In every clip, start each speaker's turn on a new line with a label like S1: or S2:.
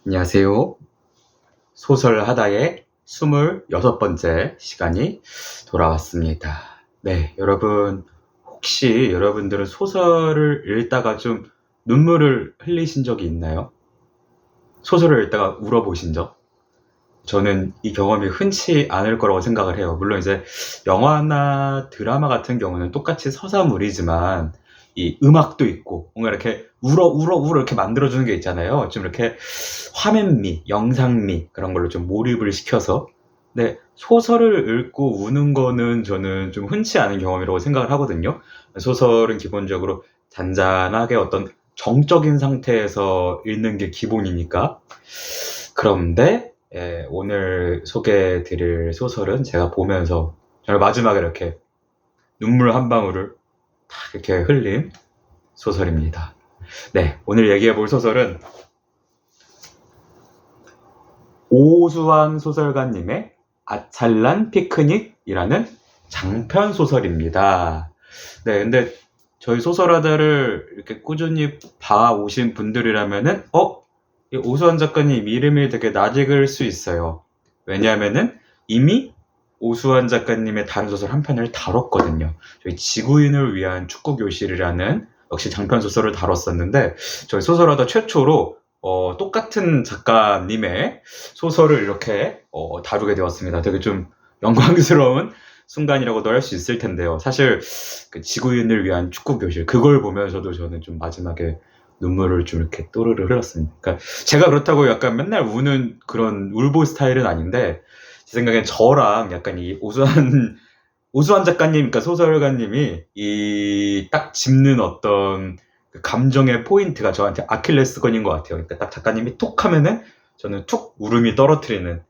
S1: 안녕하세요. 소설 하다의 26번째 시간이 돌아왔습니다. 네, 여러분, 혹시 여러분들은 소설을 읽다가 좀 눈물을 흘리신 적이 있나요? 소설을 읽다가 울어보신 적? 저는 이 경험이 흔치 않을 거라고 생각을 해요. 물론 이제 영화나 드라마 같은 경우는 똑같이 서사물이지만 이 음악도 있고 뭔가 이렇게 울어 이렇게 만들어주는 게 있잖아요. 좀 이렇게 화면미, 영상미 그런 걸로 좀 몰입을 시켜서. 근데 소설을 읽고 우는 거는 저는 좀 흔치 않은 경험이라고 생각을 하거든요. 소설은 기본적으로 잔잔하게 어떤 정적인 상태에서 읽는 게 기본이니까. 그런데 오늘 소개해 드릴 소설은 제가 보면서 정말 마지막에 이렇게 눈물 한 방울을 딱 이렇게 흘린 소설입니다. 네, 오늘 얘기해 볼 소설은 오수환 소설가님의 아찰란 피크닉이라는 장편 소설입니다. 네, 근데 저희 소설하다를 이렇게 꾸준히 봐오신 분들이라면은 이 오수환 작가님 이름이 되게 낯익을 수 있어요. 왜냐하면은 이미 오수환 작가님의 다른 소설 한 편을 다뤘거든요. 저희 지구인을 위한 축구 교실이라는 역시 장편 소설을 다뤘었는데 저희 소설하다 최초로 똑같은 작가님의 소설을 이렇게 다루게 되었습니다. 되게 좀 영광스러운 순간이라고도 할 수 있을 텐데요. 사실 그 지구인을 위한 축구 교실 그걸 보면서도 저는 좀 마지막에 눈물을 좀 이렇게 또르르 흘렸습니다. 그러니까 제가 그렇다고 약간 맨날 우는 그런 울보 스타일은 아닌데 제 생각엔 저랑 약간 이 오수환 작가님, 그러니까 소설가님이 이 딱 짚는 어떤 그 감정의 포인트가 저한테 아킬레스건인 것 같아요. 그러니까 딱 작가님이 툭 하면은 저는 툭 울음이 떨어뜨리는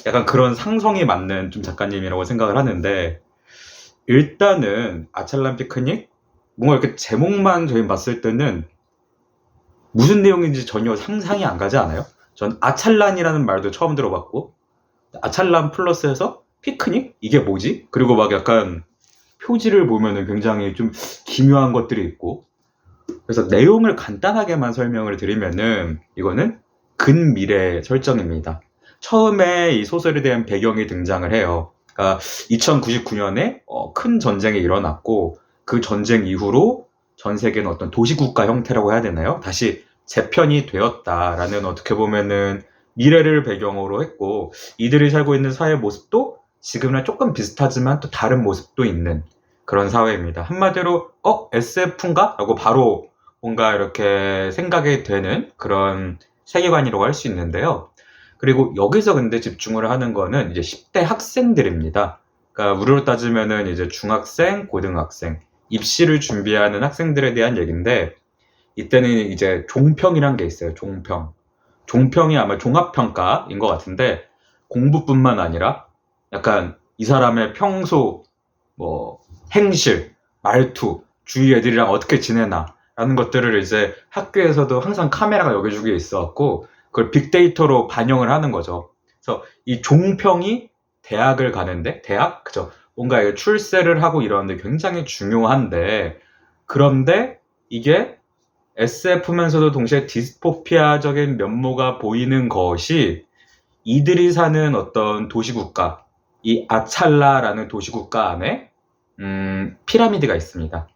S1: 약간 그런 상성이 맞는 좀 작가님이라고 생각을 하는데 일단은 아찰란 피크닉 뭔가 이렇게 제목만 저희 봤을 때는 무슨 내용인지 전혀 상상이 안 가지 않아요? 전 아찰란이라는 말도 처음 들어봤고 아찰란 플러스해서 피크닉? 이게 뭐지? 그리고 막 약간 표지를 보면은 굉장히 좀 기묘한 것들이 있고 그래서 내용을 간단하게만 설명을 드리면은 이거는 근미래 설정입니다. 처음에 이 소설에 대한 배경이 등장을 해요. 그러니까 2099년에 큰 전쟁이 일어났고 그 전쟁 이후로 전 세계는 어떤 도시국가 형태라고 해야 되나요? 다시 재편이 되었다라는 어떻게 보면은 미래를 배경으로 했고 이들이 살고 있는 사회 모습도 지금이랑 조금 비슷하지만 또 다른 모습도 있는 그런 사회입니다. 한마디로 SF인가? 라고 바로 뭔가 이렇게 생각이 되는 그런 세계관이라고 할 수 있는데요. 그리고 여기서 근데 집중을 하는 거는 이제 10대 학생들입니다. 그러니까 우리로 따지면은 이제 중학생, 고등학생, 입시를 준비하는 학생들에 대한 얘기인데 이때는 이제 종평이란 게 있어요. 종평. 종평이 아마 종합평가인 것 같은데 공부뿐만 아니라 약간 이 사람의 평소 뭐 행실, 말투, 주위 애들이랑 어떻게 지내나 라는 것들을 이제 학교에서도 항상 카메라가 여기저기에 있어갖고 그걸 빅데이터로 반영을 하는 거죠. 그래서 이 종평이 대학을 가는데 대학 그죠? 뭔가 출세를 하고 이러는데 굉장히 중요한데 그런데 이게 SF면서도 동시에 디스토피아적인 면모가 보이는 것이 이들이 사는 어떤 도시국가, 이 아찰라라는 도시국가 안에 피라미드가 있습니다.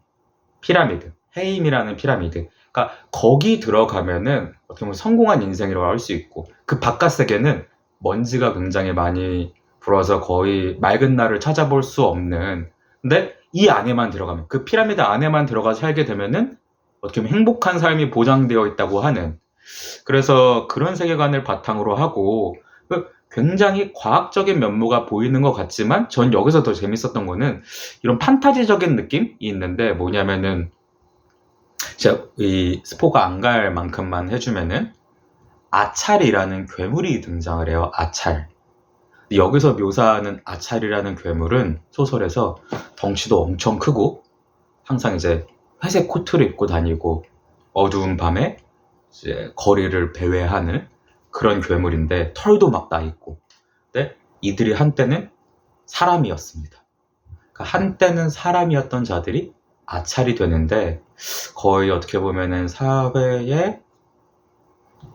S1: 피라미드, 헤임이라는 피라미드. 그러니까 거기 들어가면은 어떻게 보면 성공한 인생이라고 할 수 있고 그 바깥 세계는 먼지가 굉장히 많이 불어서 거의 맑은 날을 찾아볼 수 없는. 근데 이 안에만 들어가면 그 피라미드 안에만 들어가 살게 되면은 어떻게 보면 행복한 삶이 보장되어 있다고 하는. 그래서 그런 세계관을 바탕으로 하고 굉장히 과학적인 면모가 보이는 것 같지만 전 여기서 더 재밌었던 거는 이런 판타지적인 느낌이 있는데 뭐냐면은 제가 이 스포가 안 갈 만큼만 해주면은 아찰이라는 괴물이 등장을 해요. 아찰. 여기서 묘사하는 아찰이라는 괴물은 소설에서 덩치도 엄청 크고 항상 이제 회색 코트를 입고 다니고 어두운 밤에 이제 거리를 배회하는 그런 괴물인데 털도 막 나 있고. 근데 이들이 한때는 사람이었습니다. 그러니까 한때는 사람이었던 자들이 아찰이 되는데 거의 어떻게 보면은 사회의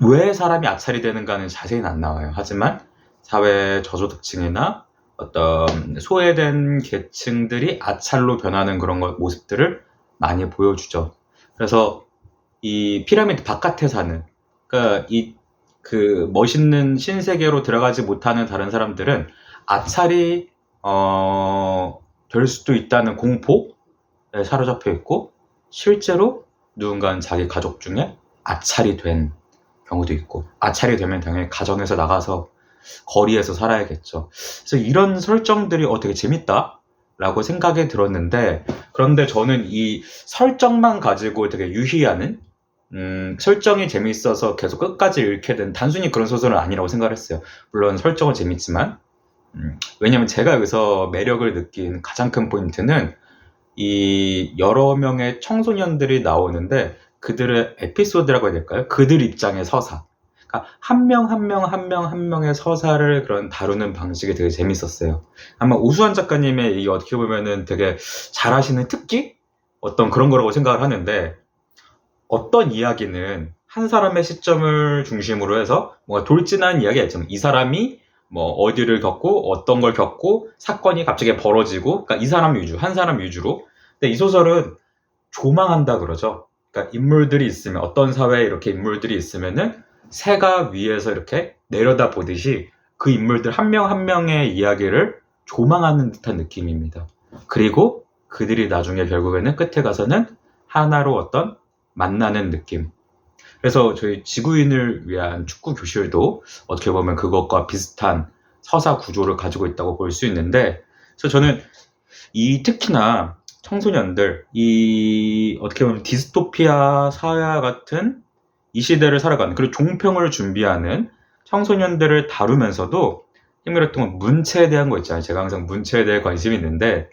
S1: 왜 사람이 아차리 되는가는 자세히는 안 나와요. 하지만 사회 저소득층이나 어떤 소외된 계층들이 아찰로 변하는 그런 모습들을 많이 보여주죠. 그래서 이 피라미드 바깥에 사는, 그러니까 그 멋있는 신세계로 들어가지 못하는 다른 사람들은 아찰이 될 수도 있다는 공포에 사로잡혀 있고, 실제로 누군가는 자기 가족 중에 아찰이 된 경우도 있고, 아찰이 되면 당연히 가정에서 나가서 거리에서 살아야겠죠. 그래서 이런 설정들이 되게 재밌다 라고 생각이 들었는데, 그런데 저는 이 설정만 가지고 되게 유희하는, 설정이 재밌어서 계속 끝까지 읽게 된 단순히 그런 소설은 아니라고 생각을 했어요. 물론 설정은 재밌지만, 왜냐면 제가 여기서 매력을 느낀 가장 큰 포인트는 이 여러 명의 청소년들이 나오는데 그들의 에피소드라고 해야 될까요? 그들 입장의 서사. 그러니까 한 명 한 명 한 명 한 명의 서사를 그런 다루는 방식이 되게 재밌었어요. 아마 오수환 작가님의 이 어떻게 보면은 되게 잘하시는 특기? 어떤 그런 거라고 생각을 하는데, 어떤 이야기는 한 사람의 시점을 중심으로 해서 뭔가 돌진한 이야기가 있잖아요. 이 사람이 뭐 어디를 겪고 어떤 걸 겪고 사건이 갑자기 벌어지고, 그러니까 이 사람 위주, 한 사람 위주로. 근데 이 소설은 조망한다 그러죠. 그러니까 인물들이 있으면, 어떤 사회에 이렇게 인물들이 있으면은 새가 위에서 이렇게 내려다 보듯이 그 인물들 한 명 한 명의 이야기를 조망하는 듯한 느낌입니다. 그리고 그들이 나중에 결국에는 끝에 가서는 하나로 어떤 만나는 느낌. 그래서 저희 지구인을 위한 축구 교실도 어떻게 보면 그것과 비슷한 서사 구조를 가지고 있다고 볼 수 있는데, 그래서 저는 특히나 청소년들, 어떻게 보면 디스토피아 사회와 같은 이 시대를 살아가는, 그리고 종평을 준비하는 청소년들을 다루면서도 힘들었던 건 문체에 대한 거 있잖아요. 제가 항상 문체에 대해 관심이 있는데,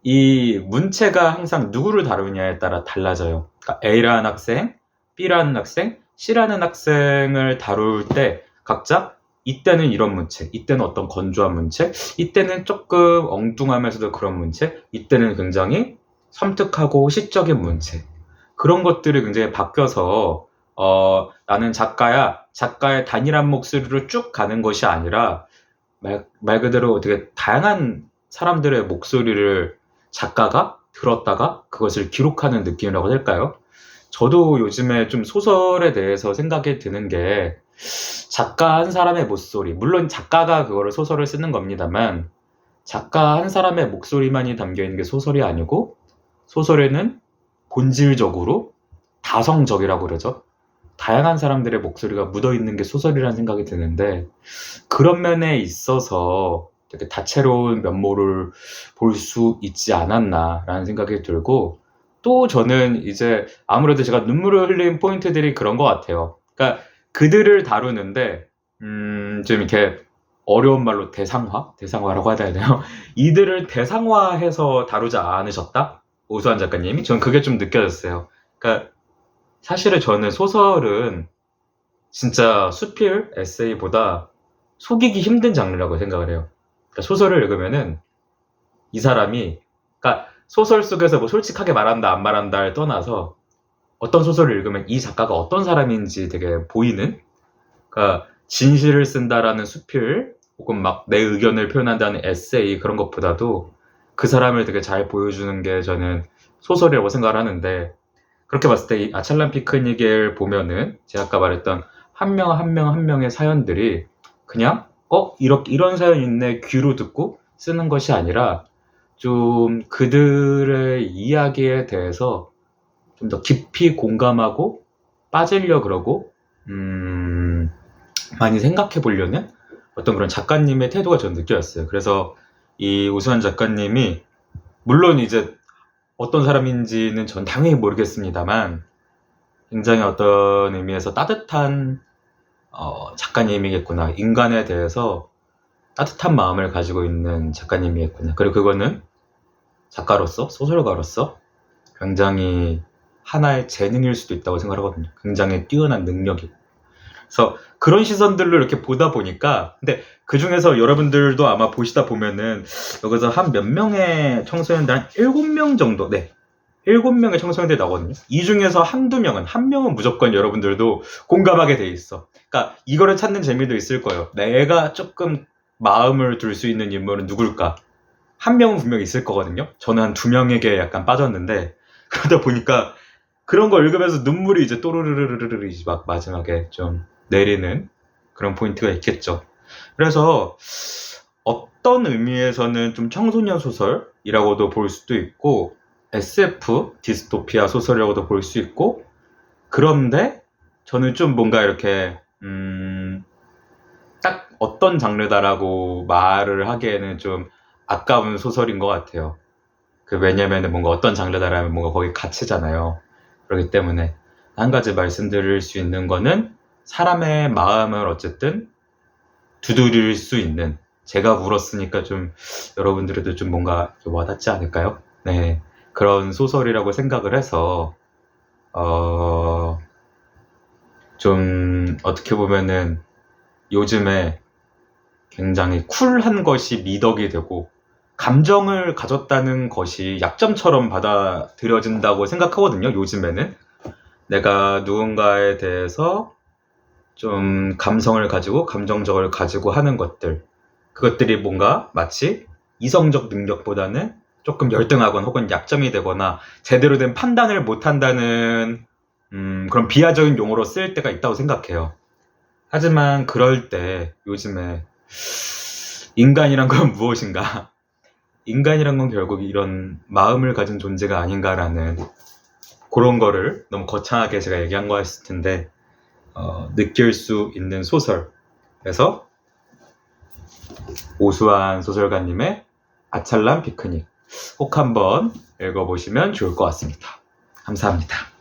S1: 이 문체가 항상 누구를 다루냐에 따라 달라져요. 그러니까 A라는 학생, B라는 학생, C라는 학생을 다룰 때 각자 이때는 이런 문체, 이때는 어떤 건조한 문체, 이때는 조금 엉뚱하면서도 그런 문체, 이때는 굉장히 섬뜩하고 시적인 문체, 그런 것들이 굉장히 바뀌어서 나는 작가야, 작가의 단일한 목소리로 쭉 가는 것이 아니라 말 그대로 되게 다양한 사람들의 목소리를 작가가 들었다가 그것을 기록하는 느낌이라고 할까요? 저도 요즘에 좀 소설에 대해서 생각이 드는 게, 작가 한 사람의 목소리, 물론 작가가 그거를 소설을 쓰는 겁니다만, 작가 한 사람의 목소리만이 담겨 있는 게 소설이 아니고, 소설에는 본질적으로 다성적이라고 그러죠. 다양한 사람들의 목소리가 묻어 있는 게 소설이라는 생각이 드는데, 그런 면에 있어서 되게 다채로운 면모를 볼 수 있지 않았나라는 생각이 들고, 또 저는 이제 아무래도 제가 눈물을 흘린 포인트들이 그런 것 같아요. 그러니까 그들을 다루는데 좀 이렇게 어려운 말로 대상화라고 해야 되나요? 이들을 대상화해서 다루지 않으셨다? 오수환 작가님이? 전 그게 좀 느껴졌어요. 그러니까 사실은 저는 소설은 진짜 수필 에세이보다 속이기 힘든 장르라고 생각을 해요. 그러니까 소설을 읽으면은 이 사람이, 그러니까 소설 속에서 뭐 솔직하게 말한다 안 말한다를 떠나서 어떤 소설을 읽으면 이 작가가 어떤 사람인지 되게 보이는, 그러니까 진실을 쓴다라는 수필 혹은 막 내 의견을 표현한다는 에세이, 그런 것보다도 그 사람을 되게 잘 보여주는 게 저는 소설이라고 생각을 하는데, 그렇게 봤을 때 이 아찰란 피크닉을 보면은 제가 아까 말했던 한 명 한 명 한 명의 사연들이 그냥 이런 사연 있네 귀로 듣고 쓰는 것이 아니라, 좀 그들의 이야기에 대해서 좀 더 깊이 공감하고 빠지려 그러고 많이 생각해 보려는 어떤 그런 작가님의 태도가 저는 느껴졌어요. 그래서 이 오수환 작가님이, 물론 이제 어떤 사람인지는 전 당연히 모르겠습니다만, 굉장히 어떤 의미에서 따뜻한 작가님이겠구나. 인간에 대해서 따뜻한 마음을 가지고 있는 작가님이겠구나. 그리고 그거는 작가로서, 소설가로서 굉장히 하나의 재능일 수도 있다고 생각하거든요. 굉장히 뛰어난 능력이고. 그래서 그런 시선들로 이렇게 보다 보니까, 근데 그 중에서 여러분들도 아마 보시다 보면은 여기서 한 몇 명의 청소년들, 한 7명 정도, 네, 7명의 청소년들이 나오거든요. 이 중에서 한두 명은, 한 명은 무조건 여러분들도 공감하게 돼 있어. 그러니까 이거를 찾는 재미도 있을 거예요. 내가 조금 마음을 둘 수 있는 인물은 누굴까? 한 명은 분명히 있을 거거든요. 저는 한 2명에게 약간 빠졌는데, 그러다 보니까 그런 거 읽으면서 눈물이 이제 또르르르르르 이제 막 마지막에 좀 내리는 그런 포인트가 있겠죠. 그래서 어떤 의미에서는 좀 청소년 소설이라고도 볼 수도 있고, SF 디스토피아 소설이라고도 볼 수 있고, 그런데 저는 좀 뭔가 이렇게 딱 어떤 장르다라고 말을 하기에는 좀 아까운 소설인 것 같아요. 왜냐면은 뭔가 어떤 장르다라면 뭔가 거기 갇히잖아요. 그렇기 때문에 한 가지 말씀드릴 수 있는 거는 사람의 마음을 어쨌든 두드릴 수 있는, 제가 울었으니까 좀 여러분들에도 좀 뭔가 와닿지 않을까요? 네, 그런 소설이라고 생각을 해서 좀 어떻게 보면은 요즘에 굉장히 쿨한 것이 미덕이 되고 감정을 가졌다는 것이 약점처럼 받아들여진다고 생각하거든요. 요즘에는 내가 누군가에 대해서 좀 감성을 가지고 감정적을 가지고 하는 것들, 그것들이 뭔가 마치 이성적 능력보다는 조금 열등하거나 혹은 약점이 되거나 제대로 된 판단을 못한다는 그런 비하적인 용어로 쓰일 때가 있다고 생각해요. 하지만 그럴 때 요즘에 인간이란 건 무엇인가? 인간이란 건 결국 이런 마음을 가진 존재가 아닌가라는 그런 거를 너무 거창하게 제가 얘기한 거였을 텐데 느낄 수 있는 소설. 그래서 오수환 소설가님의 아찰란 피크닉 꼭 한번 읽어보시면 좋을 것 같습니다. 감사합니다.